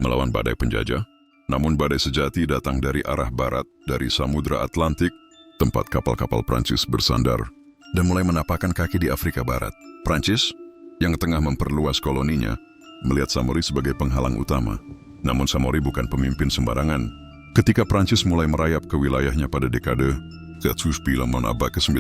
melawan badai penjajah. Namun badai sejati datang dari arah barat, dari Samudra Atlantik, tempat kapal-kapal Prancis bersandar, dan mulai menapakkan kaki di Afrika Barat. Prancis, yang tengah memperluas koloninya, melihat Samori sebagai penghalang utama. Namun Samori bukan pemimpin sembarangan. Ketika Prancis mulai merayap ke wilayahnya pada dekade ke-9 abad ke-19,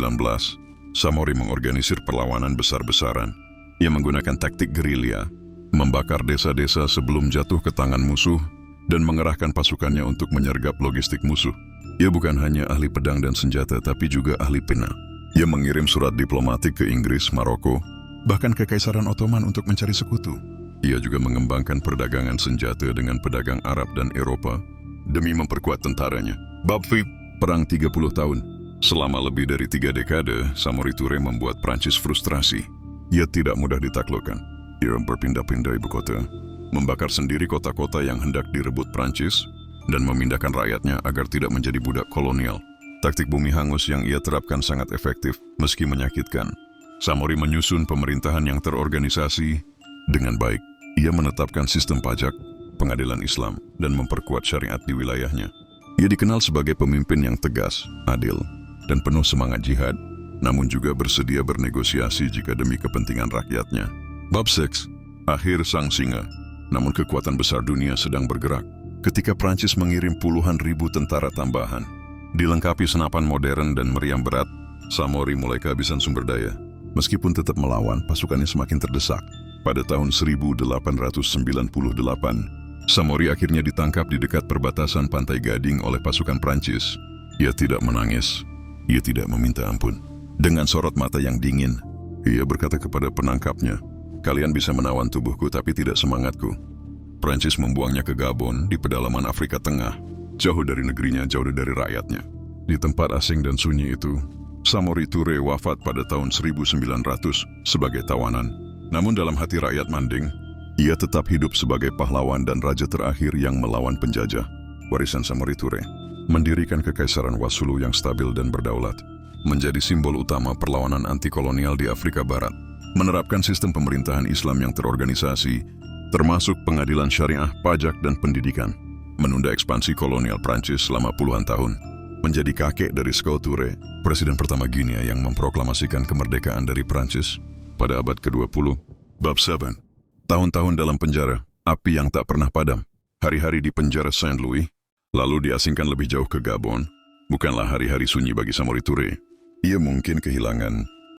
Samori mengorganisir perlawanan besar-besaran. Ia menggunakan taktik gerilya, membakar desa-desa sebelum jatuh ke tangan musuh, dan mengerahkan pasukannya untuk menyergap logistik musuh. Ia bukan hanya ahli pedang dan senjata, tapi juga ahli pena. Ia mengirim surat diplomatik ke Inggris, Maroko, bahkan ke Kekaisaran Ottoman untuk mencari sekutu. Ia juga mengembangkan perdagangan senjata dengan pedagang Arab dan Eropa demi memperkuat tentaranya. Bab 5, Perang 30 tahun. Selama lebih dari 3 dekade, Samori Touré membuat Prancis frustrasi. Ia tidak mudah ditaklukkan. Ia berpindah-pindah ibu kota, membakar sendiri kota-kota yang hendak direbut Prancis, dan memindahkan rakyatnya agar tidak menjadi budak kolonial. Taktik bumi hangus yang ia terapkan sangat efektif, meski menyakitkan. Samori menyusun pemerintahan yang terorganisasi dengan baik. Ia menetapkan sistem pajak, pengadilan Islam, dan memperkuat syariat di wilayahnya. Ia dikenal sebagai pemimpin yang tegas, adil, dan penuh semangat jihad, namun juga bersedia bernegosiasi jika demi kepentingan rakyatnya. Bab 6, Akhir Sang Singa. Namun kekuatan besar dunia sedang bergerak. Ketika Prancis mengirim puluhan ribu tentara tambahan, dilengkapi senapan modern dan meriam berat, Samori mulai kehabisan sumber daya. Meskipun tetap melawan, pasukannya semakin terdesak. Pada tahun 1898, Samori akhirnya ditangkap di dekat perbatasan Pantai Gading oleh pasukan Prancis. Ia tidak menangis, ia tidak meminta ampun. Dengan sorot mata yang dingin, ia berkata kepada penangkapnya, "Kalian bisa menawan tubuhku tapi tidak semangatku." Prancis membuangnya ke Gabon di pedalaman Afrika Tengah, jauh dari negerinya, jauh dari rakyatnya. Di tempat asing dan sunyi itu, Samori Touré wafat pada tahun 1900 sebagai tawanan. Namun dalam hati rakyat Manding, ia tetap hidup sebagai pahlawan dan raja terakhir yang melawan penjajah. Warisan Samori Touré mendirikan Kekaisaran Wasulu yang stabil dan berdaulat, menjadi simbol utama perlawanan anti-kolonial di Afrika Barat, menerapkan sistem pemerintahan Islam yang terorganisasi, termasuk pengadilan syariah, pajak, dan pendidikan, menunda ekspansi kolonial Prancis selama puluhan tahun, menjadi kakek dari Sékou Touré, presiden pertama Guinea yang memproklamasikan kemerdekaan dari Prancis pada abad ke-20. Bab 7, Tahun-tahun dalam penjara, api yang tak pernah padam. Hari-hari di penjara Saint Louis, lalu diasingkan lebih jauh ke Gabon, bukanlah hari-hari sunyi bagi Samori Touré. Ia mungkin kehilangan